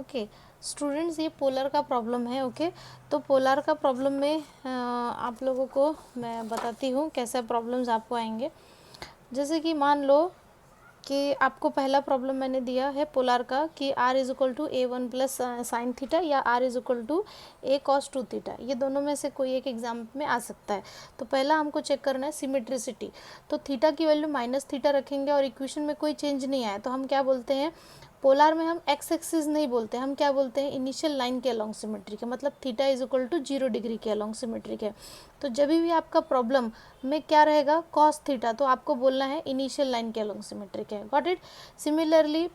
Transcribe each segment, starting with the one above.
Okay students, ये polar का problem है। ओके तो पोलर का प्रॉब्लम में आप लोगों को मैं बताती हूँ कैसे प्रॉब्लम्स आपको आएंगे। जैसे कि मान लो कि आपको पहला प्रॉब्लम मैंने दिया है पोलर का कि r is equal to a one plus sine theta या r is equal to a cos two theta, ये दोनों में से कोई एक एग्जाम में आ सकता है। तो पहला हमको चेक करना है सिमेट्रिसिटी। तो थीटा की वैल्यू माइनस थीटा रखेंगे और इक्वेशन में कोई चेंज नहीं आया तो हम क्या बोलते हैं, पोलर में हम एक्स एक्सिस नहीं बोलते, हम क्या बोलते हैं, इनिशियल लाइन के अलॉन्ग सिमेट्रिक है, मतलब theta is equal to 0 degree के अलॉन्ग सिमेट्रिक है। तो जब भी आपका प्रॉब्लम में क्या रहेगा, कॉस थीटा, तो आपको बोलना है इनिशियल लाइन के अलॉन्ग सिमेट्रिक है। Got it. सिमिलरली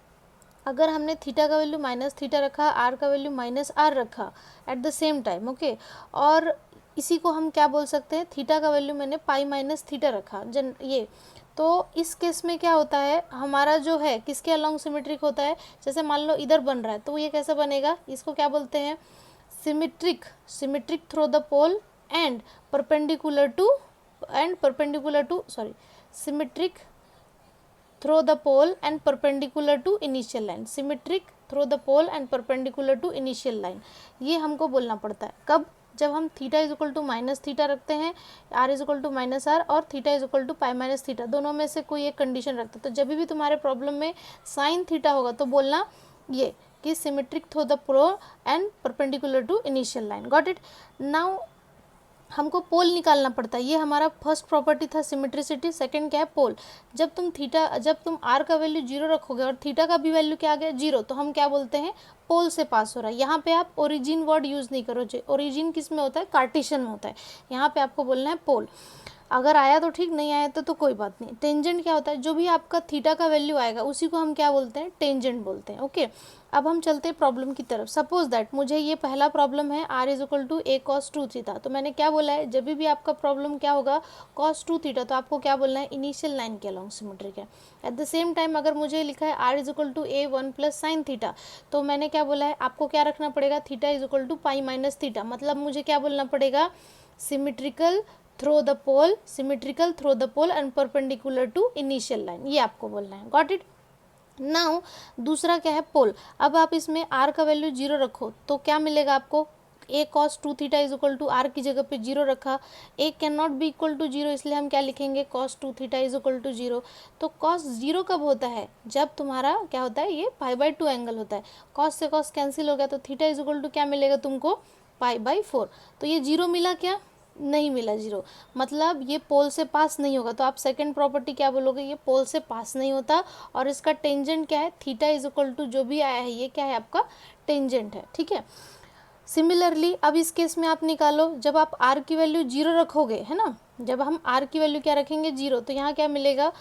अगर हमने थीटा का वैल्यू माइनस थीटा रखा, आर का वैल्यू माइनस आर रखा eight the same time, okay, और इसी को हम क्या बोल सकते हैं, थीटा का वैल्यू मैंने पाई माइनस थीटा रखा ये, तो इस केस में क्या होता है, हमारा जो है किसके अलॉन्ग सिमेट्रिक होता है। जैसे मान लो इधर बन रहा है तो ये कैसे बनेगा, इसको क्या बोलते हैं, symmetric, symmetric through the pole and perpendicular to sorry symmetric through the pole and perpendicular to initial line, symmetric through the pole and perpendicular to initial line, ये हमको बोलना पड़ता है। कब, जब हम theta is equal to minus theta रखते हैं, R is equal to minus R और theta is equal to pi minus theta, दोनों में से कोई एक कंडीशन रखते हैं। तो जब भी तुम्हारे प्रॉब्लम में साइन थीटा होगा तो बोलना ये कि symmetric through the pole and perpendicular to initial line. Got it. Now हमको पोल निकालना पड़ता है, ये हमारा फर्स्ट प्रॉपर्टी था सिमेट्रिसिटी। सेकंड क्या है, पोल। जब तुम आर का वैल्यू 0 रखोगे और थीटा का भी वैल्यू क्या आ गया 0, तो हम क्या बोलते हैं, पोल से पास हो रहा है। यहाँ पे आप ओरिजिन वर्ड यूज़ नहीं करो, ओरिजिन किस में होता है, कार्टेशियन में होता है, यहाँ पे आपको बोलना है पोल। अगर आया तो ठीक, नहीं आया तो कोई बात नहीं। टेंजेंट क्या होता है, जो भी आपका थीटा का वैल्यू आएगा उसी को हम क्या बोलते हैं, टेंजेंट बोलते हैं। ओके अब हम चलते हैं प्रॉब्लम की तरफ। सपोज दैट मुझे ये पहला प्रॉब्लम है r is equal to a cos two theta, तो मैंने क्या बोला है, जब भी आपका प्रॉब्लम क्या होगा, कॉस टू थीटा, तो आपको क्या बोलना है, इनिशियल लाइन के अलॉन्ग सिमेट्रिक है। एट द सेम टाइम अगर मुझे लिखा है r is equal to a one plus sine theta, तो मैंने क्या बोला है, आपको क्या रखना पड़ेगा, theta is equal to pi minus theta, मतलब मुझे क्या बोलना पड़ेगा, symmetrical through the pole, symmetrical through the pole and perpendicular to initial line, ये आपको बोलना है। Got it. नाउ दूसरा क्या है, पोल। अब आप इसमें r का वैल्यू 0 रखो तो क्या मिलेगा आपको, a cos two theta is equal to r की जगह पे 0 रखा, a can not be equal to 0, इसलिए हम क्या लिखेंगे, cos two theta is equal to 0। तो cos 0 कब होता है, जब तुम्हारा क्या होता है, ये पाई बाई 2 एंगल होता है। cos से cos कैंसिल हो गया तो थीटा इज इक्वल टू क्या मिलेगा तुमको, पाई बाई 4। तो ये 0 मिला क्या, नहीं मिला 0, मतलब ये पोल से पास नहीं होगा। तो आप सेकंड प्रॉपर्टी क्या बोलोगे, ये पोल से पास नहीं होता और इसका टेंजेंट क्या है, थीटा इज इक्वल टू जो भी आया है ये क्या है, आपका टेंजेंट है। ठीक है। सिमिलरली अब इस केस में आप निकालो, जब आप r की वैल्यू 0 रखोगे, है ना, जब हम r की वैल्यू क्या रखेंगे 0, तो यहाँ क्या मिलेगा,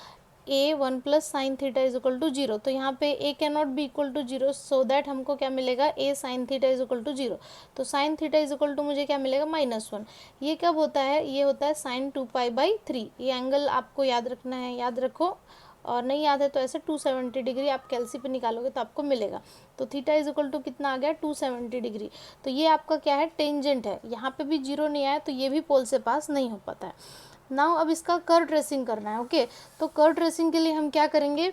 A one plus sine theta is equal to 0, तो यहाँ पे a can not be equal to 0, so that हमको क्या मिलेगा, a sine theta is equal to 0। तो sine theta is equal to मुझे क्या मिलेगा, -1। ये कब होता है, ये होता है साइन 2 पाई बाई 3। ये एंगल आपको याद रखना है, याद रखो, और नहीं याद है तो ऐसे 270 डिग्री आप कैलसी पे निकालोगे तो आपको मिलेगा। तो थीटा इज इक्वल टू कितना आ गया, 270 डिग्री। तो ये आपका क्या है, टेंजेंट है। यहाँ पे भी 0 नहीं आया तो ये भी पोल से पास नहीं हो पाता है। नाउ अब इसका कर्व ट्रेसिंग करना है। ओके तो कर्व ट्रेसिंग के लिए हम क्या करेंगे,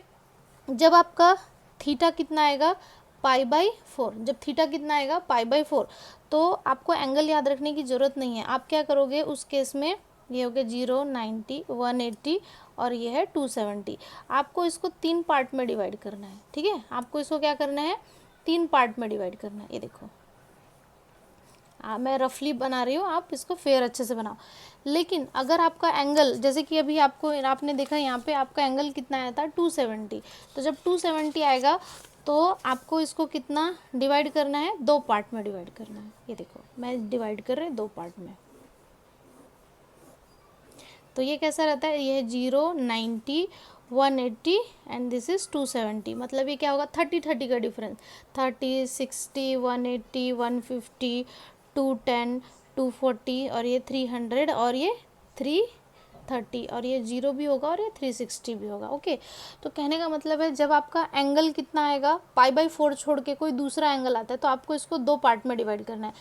जब आपका थीटा कितना आएगा, पाई बाई 4, जब थीटा कितना आएगा, पाई बाई 4, तो आपको एंगल याद रखने की ज़रूरत नहीं है। आप क्या करोगे उस केस में, ये हो गया 0, 90, 180 और ये है 270। आपको इसको 3 पार्ट में डिवाइड करना है। ठीक है, आपको इसको क्या करना है, 3 पार्ट में डिवाइड करना है। ये देखो मैं रफली बना रही हूँ, आप इसको फेयर अच्छे से बनाओ। लेकिन अगर आपका एंगल, जैसे कि अभी आपने देखा यहाँ पे आपका एंगल कितना आया था, 270, तो जब 270 आएगा तो आपको इसको कितना डिवाइड करना है, 2 पार्ट में डिवाइड करना है। ये देखो मैं डिवाइड कर रही हूँ 2 पार्ट में। तो ये कैसा रहता है, ये 0, 90, 180 एंड दिस इज़ 270, मतलब ये क्या होगा, 30 का डिफरेंस, 30, 60, 180, 150, 210, 240 और ये 300 और ये 330 और ये 0 भी होगा और ये 360 भी होगा। ओके तो कहने का मतलब है, जब आपका एंगल कितना आएगा, पाई बाई 4 छोड़ के कोई दूसरा एंगल आता है तो आपको इसको 2 पार्ट में डिवाइड करना है।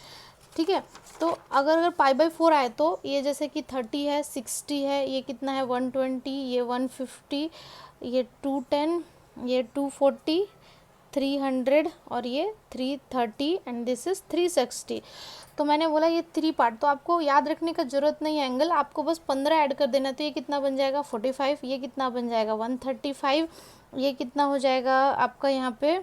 ठीक है, तो अगर पाई बाई 4 आए तो ये जैसे कि 30 है, 60 है, ये कितना है 120, ये 150, ये 210, ये 240 300 और ये 330 एंड दिस इज़ 360। तो मैंने बोला ये 3 पार्ट, तो आपको याद रखने का ज़रूरत नहीं है एंगल, आपको बस 15 ऐड कर देना। तो ये कितना बन जाएगा 45, ये कितना बन जाएगा 135, ये कितना हो जाएगा आपका यहाँ पे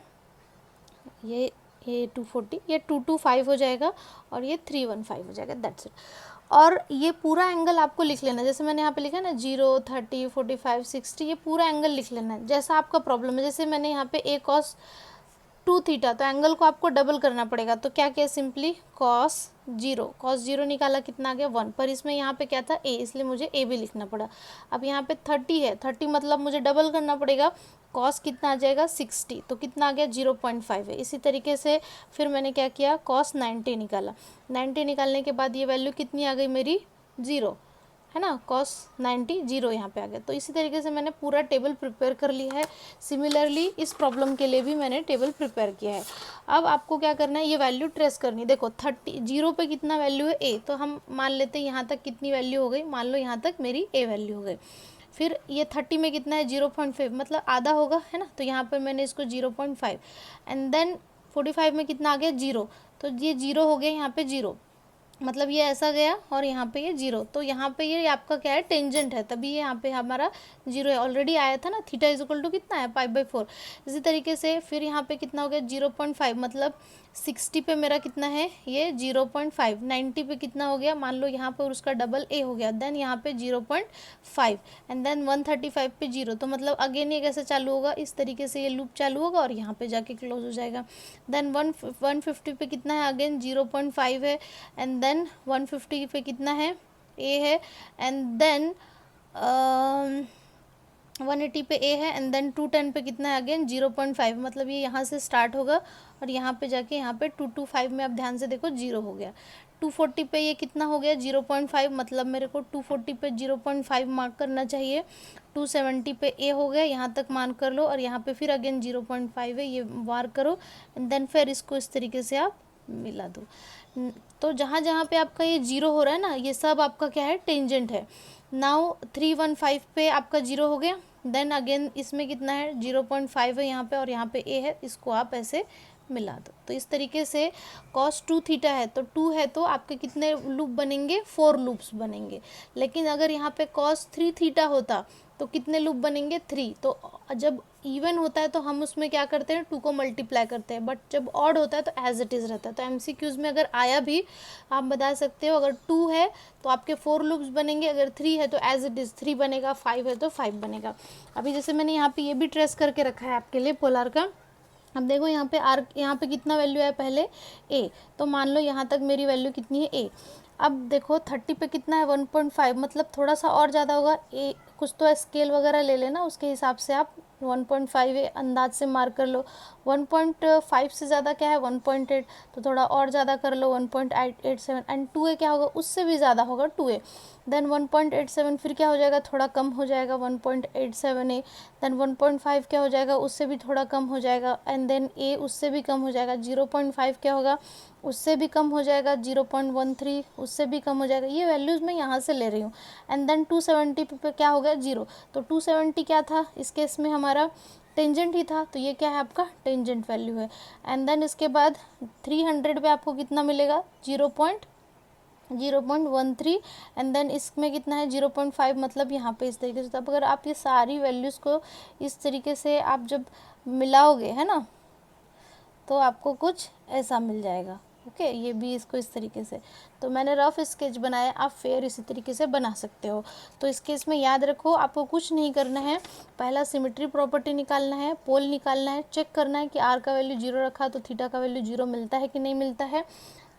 ये 240, ये 225 हो जाएगा और ये 315 हो जाएगा। That's it. और ये पूरा एंगल आपको लिख लेना, जैसे मैंने यहाँ पे लिखा है ना 0, 30, 45, 60, ये पूरा एंगल लिख लेना है जैसा आपका प्रॉब्लम है। जैसे मैंने यहाँ पे a cos 2 थीटा, तो एंगल को आपको डबल करना पड़ेगा। तो क्या किया, सिंपली cos 0 निकाला, कितना आ गया 1, पर इसमें यहाँ पे क्या था a, इसलिए मुझे a भी लिखना पड़ा। अब यहाँ पे 30 है, 30 मतलब मुझे डबल करना पड़ेगा, cos कितना आ जाएगा 60, तो कितना आ गया 0.5 है। इसी तरीके से फिर मैंने क्या किया, cos 90 निकाला, 90 निकालने के बाद ये वैल्यू कितनी आ गई मेरी 0, है ना, cos 90 0 यहाँ पे आ गया। तो इसी तरीके से मैंने पूरा टेबल प्रिपेयर कर लिया है। सिमिलरली इस प्रॉब्लम के लिए भी मैंने टेबल प्रिपेयर किया है। अब आपको क्या करना है, ये वैल्यू ट्रेस करनी है। देखो 30 0 पे कितना वैल्यू है a, तो हम मान लेते हैं यहाँ तक कितनी वैल्यू हो गई, मान लो यहाँ तक मेरी a वैल्यू हो गई। फिर ये 30 में कितना है 0.5, मतलब आधा होगा, है ना, तो यहाँ पर मैंने इसको 0.5, एंड देन 45 में कितना आ गया 0, तो ये 0 हो गया यहाँ पे 0, मतलब ये ऐसा गया और यहाँ पे ये 0, तो यहाँ पे ये आपका क्या है टेंजेंट है, तभी ये यहाँ पे हमारा 0 है। ऑलरेडी आया था ना, थीटा इज इक्वल टू कितना है π/4। इसी तरीके से फिर यहाँ पे कितना हो गया 0.5, मतलब 60 पे मेरा कितना है ये 0.5, 90 पे कितना हो गया, मान लो यहाँ पर उसका डबल a हो गया, देन यहाँ पे 0.5, एंड देन 135 पे 0, तो मतलब अगेन ये कैसे चालू होगा, इस तरीके से ये लूप चालू होगा और यहाँ पे जाके क्लोज हो जाएगा। देन 150 पे कितना है, अगेन 0.5 है, एंड देन 150 पे कितना है a है, एंड देन 180 पे a है, एंड देन 210 पे कितना है अगेन 0.5, मतलब ये यहाँ से स्टार्ट होगा और यहाँ पे जाके यहाँ पे 225 में आप ध्यान से देखो 0 हो गया। 240 पे ये कितना हो गया 0.5, मतलब मेरे को 240 पे 0.5 मार्क करना चाहिए। 270 पे a हो गया, यहाँ तक मान कर लो, और यहाँ पे फिर अगेन 0.5 है, ये मार्क करो, एंड देन फिर इसको इस तरीके से आप मिला दो। तो जहाँ जहाँ पे आपका ये 0 हो रहा है ना, ये सब आपका क्या है टेंजेंट है। नाउ 315 पे आपका 0 हो गया, देन अगेन इसमें कितना है 0.5 है यहाँ पे, और यहाँ पे a है, इसको आप ऐसे मिला दो। तो इस तरीके से cos 2 थीटा है, तो 2 है तो आपके कितने लूप बनेंगे, 4 लूप्स बनेंगे। लेकिन अगर यहाँ पे cos 3 थीटा होता तो कितने लूप बनेंगे 3। तो जब इवन होता है तो हम उसमें क्या करते हैं 2 को मल्टीप्लाई करते हैं, बट जब ऑड होता है तो एज इट इज़ रहता है। तो MCQs में अगर आया भी आप बता सकते हो, अगर 2 है तो आपके 4 लूप्स बनेंगे, अगर 3 है तो एज इट इज़ 3 बनेगा, 5 है तो 5 बनेगा। अभी जैसे मैंने यहाँ पे ये भी ट्रेस करके रखा है आपके लिए पोलर का। अब देखो यहाँ पे यहाँ पे कितना वैल्यू है पहले a, तो मान लो यहाँ तक मेरी वैल्यू कितनी है a। अब देखो 30 पे कितना है 1.5, मतलब थोड़ा सा और ज़्यादा होगा a, कुछ तो स्केल वगैरह ले लेना, उसके हिसाब से आप 1.5 अंदाज से मार्क कर लो। 1.5 से ज़्यादा क्या है 1.8, तो थोड़ा और ज़्यादा कर लो 1.87, एंड 2a क्या होगा उससे भी ज़्यादा होगा 2a, देन 1.87, फिर क्या हो जाएगा थोड़ा कम हो जाएगा 1.87a, देन 1.5 क्या हो जाएगा उससे भी थोड़ा कम हो जाएगा, एंड देन a उससे भी कम हो जाएगा, 0.5 क्या होगा उससे भी कम हो जाएगा, 0.13 उससे भी कम हो जाएगा। ये वैल्यूज़ मैं यहाँ से ले रही हूँ। एंड देन 270 पे क्या हो गया 0, तो 270 क्या था इस केस में हमारा टेंजेंट ही था, तो ये क्या है आपका टेंजेंट वैल्यू है। एंड देन इसके बाद 300 पे आपको कितना मिलेगा 0.13, एंड देन इसमें कितना है 0.5, मतलब यहाँ पे इस तरीके से। तब अगर आप ये सारी वैल्यूज़ को इस तरीके से आप जब मिलाओगे, है ना, तो आपको कुछ ऐसा मिल जाएगा। ओके, ये भी इसको इस तरीके से, तो मैंने रफ स्केच बनाया, आप फेयर इसी तरीके से बना सकते हो। तो इस केस में याद रखो आपको कुछ नहीं करना है, पहला सिमेट्री प्रॉपर्टी निकालना है, पोल निकालना है, चेक करना है कि r का वैल्यू 0 रखा तो थीटा का वैल्यू 0 मिलता है कि नहीं मिलता है,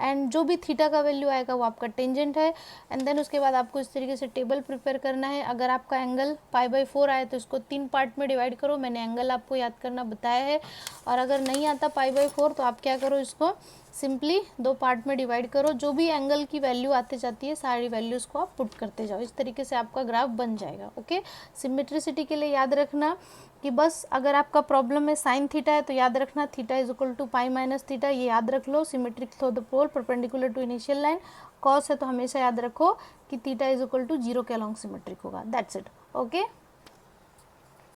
एंड जो भी थीटा का वैल्यू आएगा वो आपका टेंजेंट है। एंड देन उसके बाद आपको इस तरीके से टेबल प्रिपेयर करना है। अगर आपका एंगल π/4 आए तो इसको 3 पार्ट में डिवाइड करो, मैंने एंगल आपको याद करना बताया है। और अगर नहीं आता π/4 तो आप क्या करो, इसको सिंपली 2 पार्ट में डिवाइड करो, जो भी एंगल की वैल्यू आती जाती है सारी वैल्यूज़ को आप पुट करते जाओ, इस तरीके से आपका ग्राफ बन जाएगा। ओके, सिमेट्रिसिटी के लिए याद रखना कि बस अगर आपका प्रॉब्लम में साइन थीटा है तो याद रखना theta is equal to pi minus theta, ये याद रख लो। Symmetric through the pole perpendicular to initial line, cos है तो हमेशा याद रखो कि थीटा इज इक्वल टू 0 के अलॉन्ग सिमेट्रिक होगा। That's it. ओके।